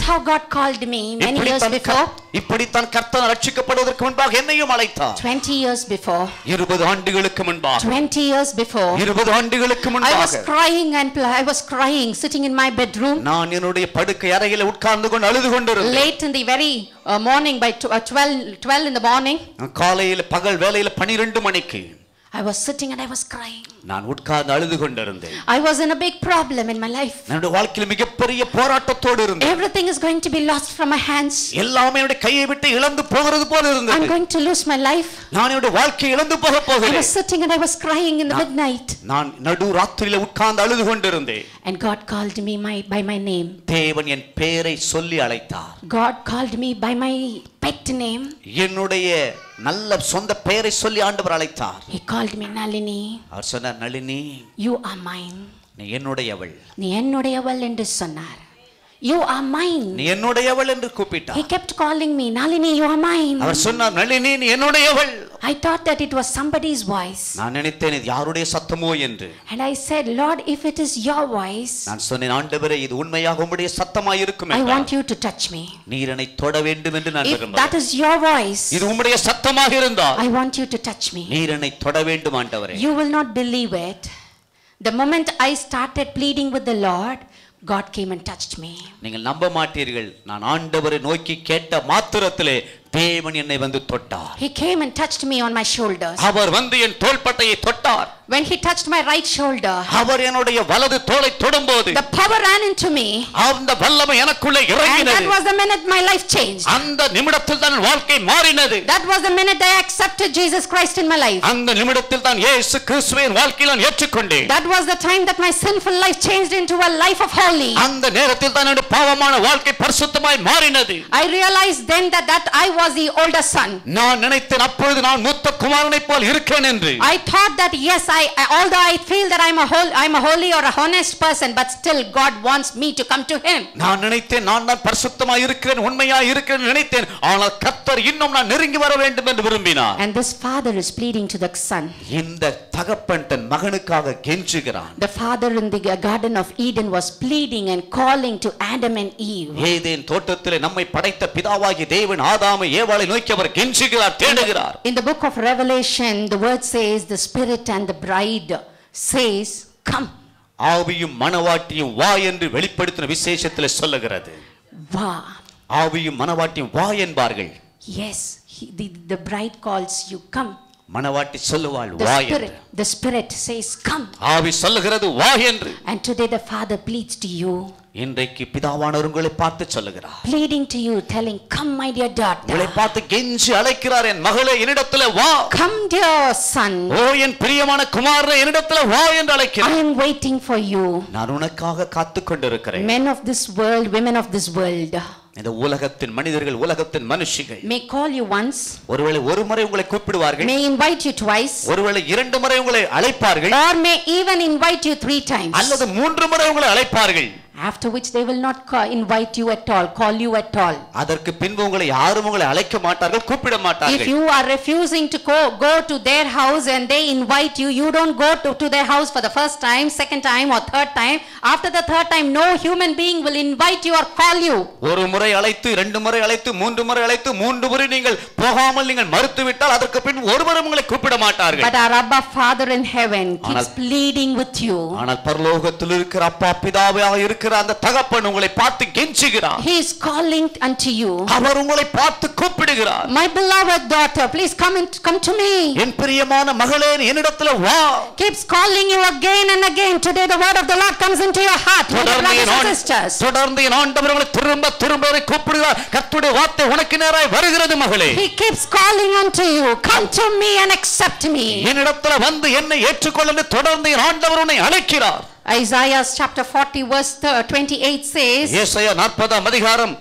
how God called me many years before. இப்படித்தான் கர்த்தர் ரட்சிக்கப்படுவதற்கு முன்பாக என்னையும் அழைத்தார். 20 years before. 20 ஆண்டுகளுக்கு முன்பாக. 20 years before. 20 ஆண்டுகளுக்கு முன்பாக. I was crying sitting in my bedroom. நான் என்னுடைய படுக்கை அறையில் உட்கார்ந்து கொண்டு அழுது கொண்டிருந்தேன். Late in the very morning, by 12 in the morning. காலையில் பகல் வேளையில் 12 மணிக்கு. I was sitting and I was crying. நான் உட்கார்ந்து அழுது கொண்டிருந்தேன். I was in a big problem in my life. என்னுடைய வாழ்க்கையில் மிகப்பெரிய போராட்டத்தோடு இருந்தேன். Everything is going to be lost from my hands. எல்லாமே என்னுடைய கையை விட்டு இழந்து போகிறது போல இருந்தது. I'm going to lose my life. நான் என்னுடைய வாழ்க்கையை இழந்து போக போகிறேன். I was sitting and I was crying in the midnight. நான் நடு ராத்திரியில உட்கார்ந்து அழுது கொண்டிருந்தேன். And God called me by my name. தேவன் என் பெயரை சொல்லி அழைத்தார். God called me by my pet name. என்னுடைய நல்ல சொந்த பெயரை சொல்லி ஆண்டவர் அழைத்தார். He called me Nalini. அவர் சொன்னார், நளினி, you are mine. நீ என்னுடையவள். நீ என்னுடையவள் என்று சொன்னார். You are mine. நீ என்னுடையவள் என்று கூப்பிட்டார். He kept calling me, Nalini, you are mine. அவர் சொன்னார், நளினி, நீ என்னுடையவள். I thought that it was somebody's voice. நான் நினைத்தேன் இது யாருடைய சத்தமோ என்று. And I said, Lord, if it is your voice, நான் சொன்னேன், ஆண்டவரே, இது உண்மையாக உம்முடைய சத்தமாய் இருக்கும் I என்றார். want you to touch me. நீர் என்னை தொட வேண்டும் என்று நான் If விரும்புகிறேன். that is your voice, இது உம்முடைய சத்தமாக இருந்தால் I want you to touch me. நீர் என்னை தொட வேண்டும் ஆண்டவரே. You will not believe it. The moment I started pleading with the Lord, God came and touched me. நீங்கள் நம்ப மாட்டீர்கள், நான் ஆண்டவரை நோக்கி கேட்ட மாத்திரத்திலே தேவன் என்னை வந்து தொட்டார். He came and touched me on my shoulders. அவர் வந்து என் தோள்பட்டையை தொட்டார். When he touched my right shoulder, அவர் என்னுடைய வலது தோளை தொடும்போது the power ran into me. அந்த வல்லமை எனக்குள்ளே And இறங்கினது. that was the minute my life changed. அந்த நிமிடத்தில் தான் வாழ்க்கை மாறினது. That was the minute I accepted Jesus Christ in my life. அந்த நிமிடத்தில் தான் இயேசு கிறிஸ்துவை என் வாழ்க்கையில் நான் ஏற்றுக்கொண்டேன். That was the time that my sinful life changed into a life of holy. அந்த நேரத்தில் தான் என்னுடைய பாவமான வாழ்க்கை பரிசுத்தமாய் மாறினது. I realized then that I was the older son. நான் நினைத்தேன் அப்பொழுது நான் மூத்த குமாரனைப் போல் இருக்கேன் என்று. I thought that yes, although I feel that I'm a holy or a honest person, but still God wants me to come to him. நான் நினைத்தேன் நான் தான் பரிசுத்தமாய் இருக்கிறேன், உண்மையாய் இருக்கிறேன் நினைத்தேன். ஆனால் கர்த்தர் இன்னும் நான் நெருங்கி வர வேண்டும் என்று விரும்பினார். And this father is pleading to the son. இந்த தகப்பன் தன் மகனுக்காக கெஞ்சுகிறான். The father in the garden of Eden was pleading and calling to Adam and Eve. Eden தோட்டத்திலே நம்மை படைத்த பிதாவாகிய தேவன் ஆதாமை ஏவாளை நோக்கி அவர் கெஞ்சுகிறார், தேடுகிறார். In the book of Revelation, the word says the spirit and the bride says, come. ஆவியும் மணவாட்டியும் வா என்று வெளிப்படுத்தின விசேஷத்திலே சொல்லுகிறது. வா. ஆவியும் மணவாட்டியும் வா என்பார்கள். Yes, the bride calls you, come. மணவாட்டி சொல்லுவாள் வா என்று. The spirit says, come. ஆவி சொல்லுகிறது வா என்று. And today the father pleads to you. இன்றைக்கு பிதாவானவர் உங்களை பார்த்து சொல்லுகிறார். Pleading to you, telling, come my dear daughter. உங்களை பார்த்து கெஞ்சி அழைக்கிறார், என் மகளே என்னிடத்திலே வா. Come dear son. ஓ என் பிரியமான குமாரனே என்னிடத்திலே வா என்று அழைக்கிறார். I am waiting for you. நான் உனக்காக காத்துக் கொண்டிருக்கிறேன். Men of this world, women of this world, இந்த உலகத்தின் மனிதர்கள், உலகத்தின் மனுஷிகள் may call you once, ஒருவேளை ஒரு முறை உங்களை கூப்பிடுவார்கள், may invite you twice, ஒருவேளை 2 முறை உங்களை அழைப்பார்கள், or may even invite you 3 times, அல்லது 3 முறை உங்களை அழைப்பார்கள். after which they will not invite you at all, call you at all. அதற்கு பின்பு உங்களை யாரும் உங்களை அழைக்க மாட்டார்கள், கூப்பிட மாட்டார்கள். If you are refusing to go to their house and they invite you, you don't go to their house for the first time, second time or third time. After the third time, no human being will invite you or call you. ஒரு முறை அழைத்து, 2 முறை அழைத்து, 3 முறை அழைத்து, 3 முறை நீங்கள் போகாமல் நீங்கள் மறுத்துவிட்டால் அதற்கு பின் ஒருவரும் உங்களை கூப்பிட மாட்டார்கள். But our Abba Father in heaven keeps pleading with you. ஆனால் பரலோகத்தில் இருக்கிற அப்பா பிதாவாக இருக்கிற அந்த தகப்பன் உங்களை பார்த்து கெஞ்சுகிறார். He is calling unto you. அவர் உங்களை பார்த்து கூப்பிடுகிறார். My beloved daughter, please come to me. என் பிரியமான மகளே என்னிடத்தில் வா. Keeps calling you again and again. Today the word of the Lord comes into your heart, brothers and sisters. தொடர்ந்து என் ஆண்டவர் உங்களை திரும்ப கூப்பிடுகிறார். கர்த்தருடைய வார்த்தை உனக்கு நேராய் வருகிறது மகளே. He keeps calling unto you. Come to me and accept me. என்னிடத்தில் வந்து என்னை ஏற்றுக்கொள் என்று தொடர்ந்து என் ஆண்டவர் உன்னை அழைக்கிறார். Isaiah chapter 40 verse 28 says, ஏசாயா 40 அதிகாரம்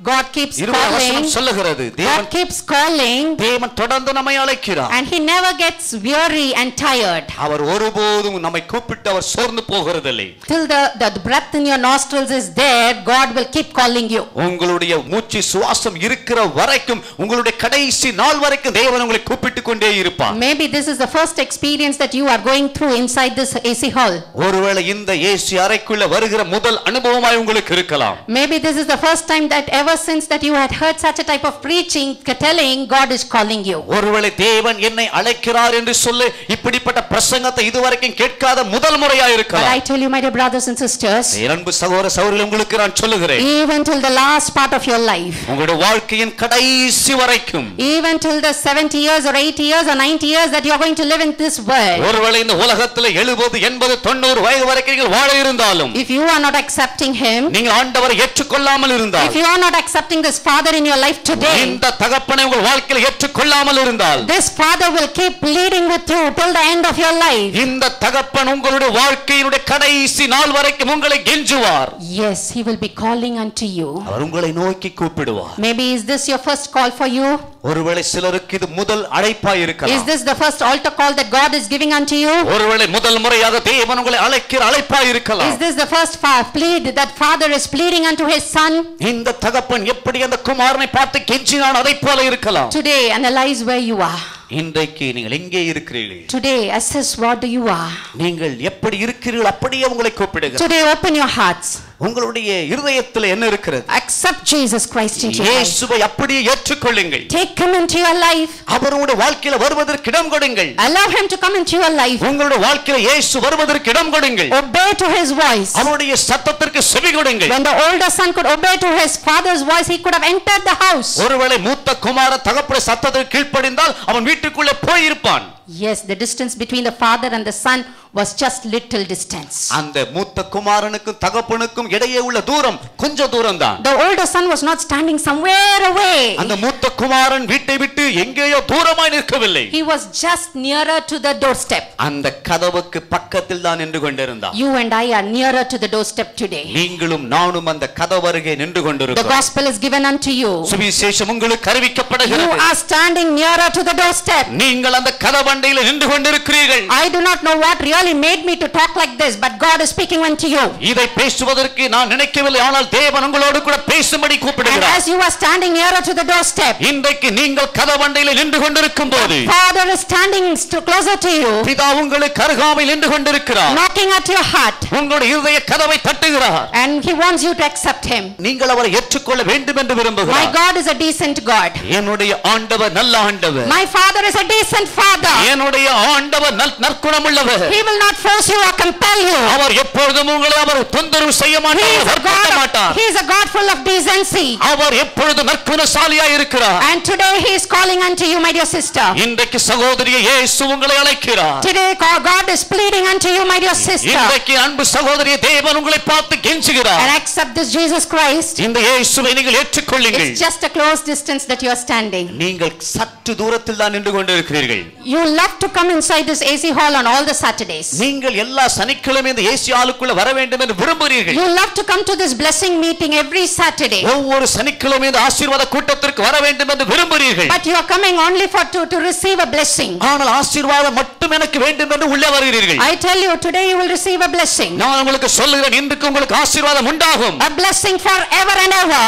God keeps 20 calling. வசனம் சொல்லுகிறது God keeps calling. தேவன் தொடர்ந்து நம்மை அழைக்கிறார். And he never gets weary and tired. அவர் ஒருபோதும் நம்மை கூப்பிட்டு அவர் சோர்ந்து போகிறதில்லை. Till the breath in your nostrils is there, God will keep calling you. உங்களுடைய மூச்சு சுவாசம் இருக்கிற வரைக்கும் உங்களுடைய கடைசி நாள் வரைக்கும் தேவன் உங்களை கூப்பிட்டு கொண்டே இருப்பார். Maybe this is the first experience that you are going through inside this AC hall. ஒருவேளை இந்த ஏசி அறைக்குள்ள வருகிற முதல் அனுபவமாய் உங்களுக்கு இருக்கலாம். Maybe this is the first time that ever since that you had heard such a type of preaching telling God is calling you. ஒருவேளை தேவன் என்னை அழைக்கிறார் என்று சொல்லி இப்படிப்பட்ட பிரசங்கத்தை இதுவரைக்கும் கேட்காத முதல் முறையாய் இருக்கலாம். But I tell you, my dear brothers and sisters, அன்பு சகோதர சகோதரிகளே, உங்களுக்கு நான் சொல்லுகிறேன், even till the last part of your life, உங்களுடைய வாழ்க்கையின் கடைசி வரைக்கும், even till the 70 years or 80 years or 90 years that you are going to live in this world, ஒருவேளை இந்த உலகத்தில் 70 80 90 வயது வரைக்கும் நீங்கள் வாழ இருந்தாலும், if you are not accepting him, நீங்கள் ஆண்டவரை ஏற்றுக்கொள்ளாமல் இருந்தால், if you are not accepting this father in your life today, இந்த தகப்பனை உங்கள் வாழ்க்கையில் ஏற்றுக்கொள்ளாமல் இருந்தால், this father will keep pleading with you till the end of your life. இந்த தகப்பன் உங்களுடைய வாழ்க்கையினுடைய கடைசி நாள் வரைக்கும் உங்களை கெஞ்சுவார். Yes, he will be calling unto you. அவர் உங்களை நோக்கி கூப்பிடுவார். Maybe is this your first call for you? ஒருவேளை சிலருக்கு இது முதல் அழைப்பாய் இருக்கலாம். Is this the first altar call that God is giving unto you? ஒருவேளை முதல் முறையாக தேவன் உங்களை அழைக்கிற அழைப்பாய் இருக்கலாம். Is this the first plead that father is pleading unto his son? இந்த தகப்பன் எப்படி அந்த குமாரனை பார்த்து கெஞ்சினான் அதை போல இருக்கலாம். Today analyze where you are. இன்றைக்கு நீங்கள் எங்கே இருக்கிறீர்கள்? Today assess what you are. நீங்கள் எப்படி இருக்கிறீர்கள் அப்படியே உங்களை கூப்பிடுகிறார். Today open your hearts. உங்களுடைய இருதயத்தில் என்ன இருக்கிறது? Accept Jesus Christ into your life. இயேசுவை அப்படியே ஏற்றுக்கொள்ளுங்கள். Take him into your life. அவர் உங்களுடைய வாழ்க்கையில வருவதற்கு இடம் கொடுங்கள். Allow him to come into your life. உங்களுடைய வாழ்க்கையில இயேசு வருவதற்கு இடம் கொடுங்கள். Obey to his voice. அவருடைய சத்தத்திற்கு செவி கொடுங்கள். When the older son could obey to his father's voice, he could have entered the house. ஒருவேளை மூத்த குமாரன் தகப்பனுடைய சத்தத்திற்கு கீழ்ப்படிந்தால் அவன் வீட்டுக்குள்ளே போய் இருப்பான். Yes, the distance between the father and the son was just little distance. அந்த மூத்த குமாரனுக்கும் தகப்பனுக்கும் இடையே உள்ள தூரம் கொஞ்சம் தூரம் தான். The older son was not standing somewhere away. அந்த மூத்த குமாரன் வீட்டை விட்டு எங்கேயோ தூரமாய் நிற்கவில்லை. He was just nearer to the doorstep. அந்த கதவுக்கு பக்கத்தில் தான் நின்று கொண்டிருந்தான். You and I are nearer to the doorstep today. நீங்களும் நானும் அந்த கதவருகே நின்று The கொண்டிருக்கிறோம். gospel is given unto you. சுவிசேஷம் உங்களுக்கு அறிவிக்கப்படுகிறது. You are standing nearer to the doorstep. நீங்கள் அந்த கதவண்டையில் நின்று கொண்டிருக்கிறீர்கள். I do not know what really made me to talk like this, but God is speaking unto you. இதை பேசுவதற்கு நான் நினைக்கவில்லை, ஆனால் தேவன் உங்களோடு கூட பேசும்படி And கூப்பிடுகிறார். as you are standing nearer to the doorstep, இன்றைக்கு நீங்கள் கதவண்டையில் நின்று கொண்டிருக்கும் போது Father is standing closer to you, பிதா உங்களுக்கு அருகாமையில் நின்று கொண்டிருக்கிறார். knocking at your heart, உங்களுடைய இருதய கதவை தட்டுகிறார். and he wants you to accept him. நீங்கள் அவரை ஏற்றுக்கொள்ள வேண்டும் என்று My விரும்புகிறார். God is a decent God. என்னுடைய ஆண்டவர் நல்ல ஆண்டவர். My Father is a decent Father. என்னுடைய ஆண்டவர் நற்குணமுள்ளவர். He will not force you or compel you. அவர் எப்பொழுதும் உங்களை அவர் தொந்தரவு செய்ய மாட்டார். He is a God full of decency. அவர் எப்பொழுதும் நற்குணசாலியாய் இருக்கிறார். And today he is calling unto you, my dear sister. இன்றைக்கு சகோதரியே இயேசு உங்களை அழைக்கிறார். Today God is pleading unto you, my dear sister. இன்றைக்கு அன்பு சகோதரியே தேவன் உங்களை பார்த்து கெஞ்சுகிறார். And accept this Jesus Christ. இந்த இயேசுவை நீங்கள் ஏற்றுக்கொள்ளுங்கள். It's just a close distance that you are standing. நீங்கள் சற்று தூரத்தில் தான் நின்று கொண்டிருக்கிறீர்கள். You love to come inside this AC hall on all the Saturdays. நீங்கள் எல்லா சனிக்கிழமையும் இந்த ஏசி ஹாலுக்குள்ள வர வேண்டும் என்று விரும்புகிறீர்கள். You love to come to this blessing meeting every Saturday. ஒவ்வொரு சனிக்கிழமையும் இந்த ஆசீர்வாத கூட்டத்திற்கு வர வேண்டும் என்று விரும்புகிறீர்கள். But you are coming only to receive a blessing. ஆனால் ஆசீர்வாதம் மட்டும் எனக்கு வேண்டும் என்று உள்ளே வருகிறீர்கள். I tell you, today you will receive a blessing. நான் உங்களுக்கு சொல்லுகிறேன், இன்றைக்கு உங்களுக்கு ஆசீர்வாதம் உண்டாகும். A blessing forever and ever.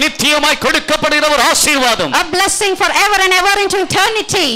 நித்தியமாய் கொடுக்கப்படுகிற ஒரு ஆசீர்வாதம். A blessing forever and ever into eternity.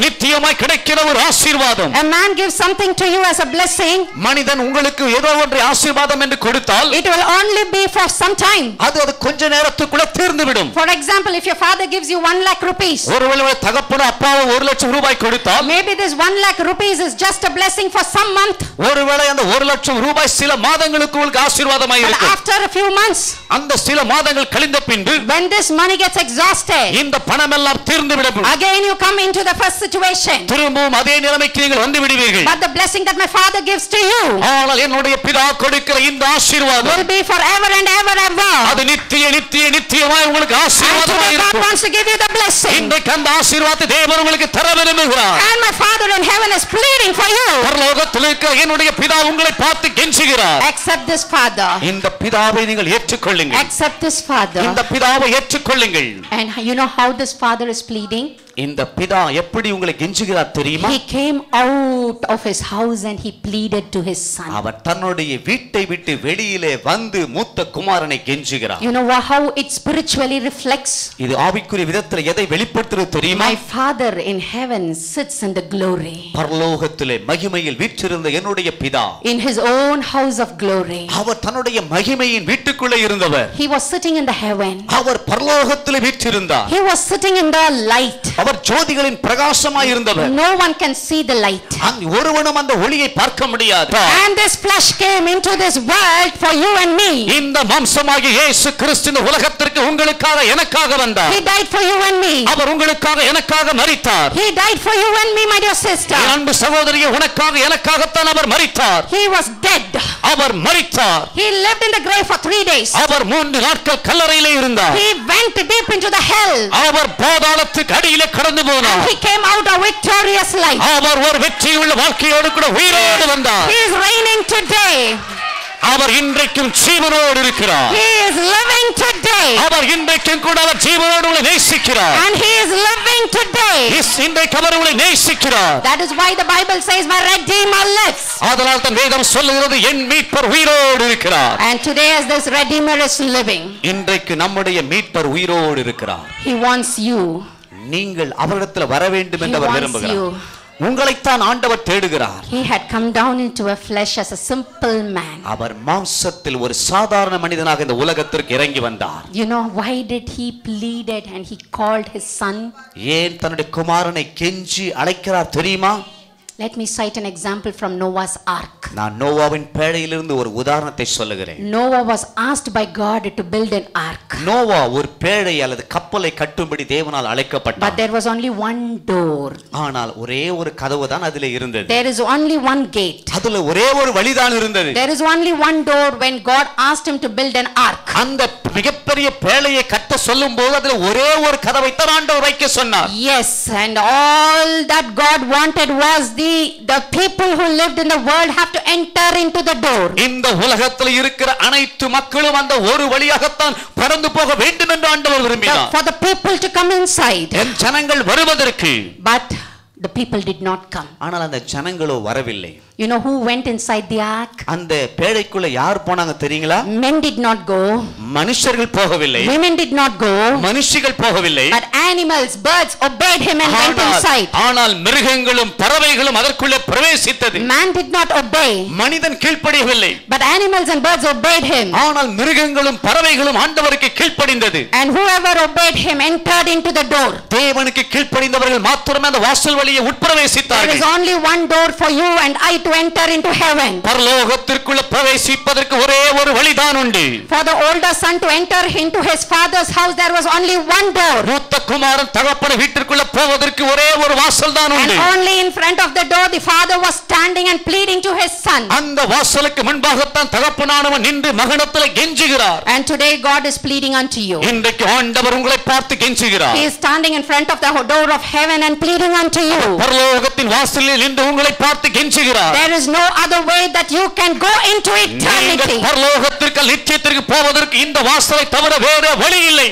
நித்தியமாய் கிடைக்கிற ஒரு ஆசீர்வாதம். A man gives something to you as a blessing. மனிதன் உங்களுக்கு ஏதோ ஒன்றை ஆசீர்வாதம் என்று கொடுத்தால் It will only be for some time. அது கொஞ்ச நேரத்துக்குள்ள தீர்ந்துவிடும். For example, if your father gives you 1 lakh rupees, ஒருவேளை தகப்பனோ அப்பாவோ 1 லட்சம் ரூபாய் கொடுத்தால் maybe this 1 lakh rupees is just a blessing for some month. ஒருவேளை அந்த 1 லட்சம் ரூபாய் சில மாதங்களுக்கு உங்களுக்கு ஆசீர்வாதமாய் But இருக்கும். after a few months, அந்த சில மாதங்கள் கழிந்த பின்பு when this money gets exhausted, இந்த பணம் எல்லாம் தீர்ந்துவிடும். again you come into the first situation. திரும்பவும் அதே நிலைமைக்கு நீங்கள் வந்து விடுவீர்கள். But the blessing that my father gives to you ஆனால் என்னுடைய பிதா கொடுக்கிற இந்த ஆசீர்வாதம் will be forever and ever ever. அது நித்தியமாய் உங்களுக்கு And ஆசீர்வாதமாய் today God இருக்கும். wants to give you the blessing. இன்றைக்கு அந்த ஆசீர்வாதத்தை தேவன் உங்களுக்கு தர விரும்புகிறார். And my Father in heaven is pleading pleading for you. பரலோகத்தில் இருக்கிற என்னுடைய பிதா உங்களை பார்த்து கெஞ்சுகிறார். Accept this father. இந்த பிதாவை நீங்கள் ஏற்றுக்கொள்ளுங்கள். Accept this father. இந்த பிதாவை ஏற்றுக்கொள்ளுங்கள். And you know how this father is pleading? இந்த பிதா எப்படி உங்களை கெஞ்சுகிறார் தெரியுமா? He came out of his house and he pleaded to his son. அவர் தன்னுடைய வீட்டை விட்டு வெளியிலே வந்து மூத்த குமாரனை கெஞ்சுகிறார். You know how it spiritually reflects? இது ஆவிக்குரிய விதத்தில் எதை வெளிப்படுத்துகிறது தெரியுமா? My father in heaven sits in the glory. பரலோகத்திலே மகிமையில் வீற்றிருந்த என்னுடைய பிதா in his own house of glory. அவர் தன்னுடைய மகிமையின் வீட்டுக்குள்ளே இருந்தவர். He was sitting in the heaven. அவர் பரலோகத்திலே வீற்றிருந்தார். He was sitting in the light. அவர் ஜோதிகளின் பிரகாசமாய் இருந்தவர். No one can see the light. ஒருவனும் அந்த ஒளியை பார்க்க முடியாது. And this flesh came into this world for you and me. இந்த மாம்சமாகிய இயேசு கிறிஸ்து இந்த உலகத்திற்கு உங்களுக்காக எனக்காக வந்தார். He died for you and me. அவர் உங்களுக்காக எனக்காக மரித்தார். He died for you and me, my dear sister. அன்பு சகோதரியே, உனக்காக எனக்காகத்தான் அவர் மரித்தார். He was dead. அவர் மரித்தார். He lived in the grave for 3 days. அவர் 3 நாட்கள் கல்லறையிலே இருந்தார். He went deep into the hell. அவர் பாதாளத்துக்கு அடியிலே கடந்து போனார். And he came out a victorious life. அவர் ஒரு வெற்றியுள்ள வாழ்க்கையோடு கூட உயிரோடு வந்தார். He is reigning today. அவர் இன்றைக்கும் ஜீவனோடு இருக்கிறார். He is living today. அவர் இன்றைக்கும் கூட அவர் ஜீவனோடு உங்களை நேசிக்கிறார். And he is living today. இன்றைக்கு அவர் உங்களை நேசிக்கிறார். That is why the Bible says my redeemer lives. அதனால் தான் வேதம் சொல்லுகிறது என் மீட்பர் உயிரோடு இருக்கிறார். And today as this redeemer is living, இன்றைக்கு நம்முடைய மீட்பர் உயிரோடு இருக்கிறார். he wants you. நீங்கள் அவரிடத்தில் வர வேண்டும் என்று He அவர் wants விரும்புகிறார். you. உங்களைத்தான் ஆண்டவர் தேடுகிறார். He had come down into a flesh as a simple man. அவர் மாம்சத்தில் ஒரு சாதாரண மனிதனாக இந்த உலகத்திற்கு இறங்கி வந்தார். You know why did he pleaded and he called his son? ஏன் தன்னுடைய குமாரனை கெஞ்சி அழைக்கிறார் தெரியுமா? Let me cite an example from Noah's ark. நான் நோவாவின் பேழையிலிருந்து ஒரு உதாரணத்தை சொல்லுகிறேன். Noah was asked by God to build an ark. Noah ஒரு பேழை அல்லது கப்பலை கட்டும்படி தேவனால் அழைக்கப்பட்டார். But there was only one door. ஆனால் ஒரே ஒரு கதவு தான் அதிலே இருந்தது. There is only one gate. அதுல ஒரே ஒரு வழிதான் இருந்தது. There is only one door when God asked him to build an ark. அந்த மிகப்பெரிய பேழையை கட்ட சொல்லும்போது அதுல ஒரே ஒரு கதவை தான் ஆண்டவர் வைக்க சொன்னார். Yes, and all that God wanted was the people who lived in the world have to enter into the door. இந்த உலகத்தில் இருக்கிற அனைத்து மக்களும் அந்த ஒரு வழியாகத்தான் கடந்து போக வேண்டும் என்று ஆண்டவர் விரும்பினார். For the people to come inside. என் ஜனங்கள் வருவதற்கு. But the people did not come. ஆனால் அந்த ஜனங்களோ வரவில்லை. You know who went inside the ark? அந்த பேழைக்குள்ள யார் போனாங்க தெரியுங்களா? Men did not go. மனுஷர்கள் போகவில்லை. Women did not go. மனுஷிகள் போகவில்லை. But animals, birds obeyed him and went inside. ஆனால் மிருகங்களும் பறவைகளும் அதற்குள்ளே பிரவேசித்தது. Man did not obey. மனிதன் கீழ்ப்படியவில்லை. But animals and birds obeyed him. ஆனால் மிருகங்களும் பறவைகளும் ஆண்டவருக்கு கீழ்ப்படிந்தது. And whoever obeyed him entered into the door. தேவனுக்கு கீழ்ப்படிந்தவர்கள் மாத்திரமே அந்த வாசல் வழியை உட்பிரவேசித்தார்கள். There is only one door for you and I to enter into heaven. பரலோகத்திற்குள்ள பிரவேசிப்பதற்கு ஒரே ஒரு வழிதான் உண்டு. For the older son to enter into his father's house there was only one door. மூத்த குமாரன் தகப்பன் வீட்டிற்குள்ள போவதற்கு ஒரே ஒரு வாசல் தான் உண்டு. And only in front of the door the father was standing and pleading to his son. அந்த வாசலுக்கு முன்பாகத்தான் தகப்பனானவன் நின்று மகனிடத்தில் கெஞ்சுகிறார். And today God is pleading unto you. இன்றைக்கு ஆண்டவர் உங்களை பார்த்து கெஞ்சுகிறார். He is standing in front of the door of heaven and pleading unto you. பரலோகத்தின் வாசலில் நின்று உங்களை பார்த்து கெஞ்சுகிறார். There is no other way that you can go into eternity. பரலோகத்திற்கு நித்தியத்திற்கு போவதற்கு இந்த வாசலை தவிர வேற வழி இல்லை.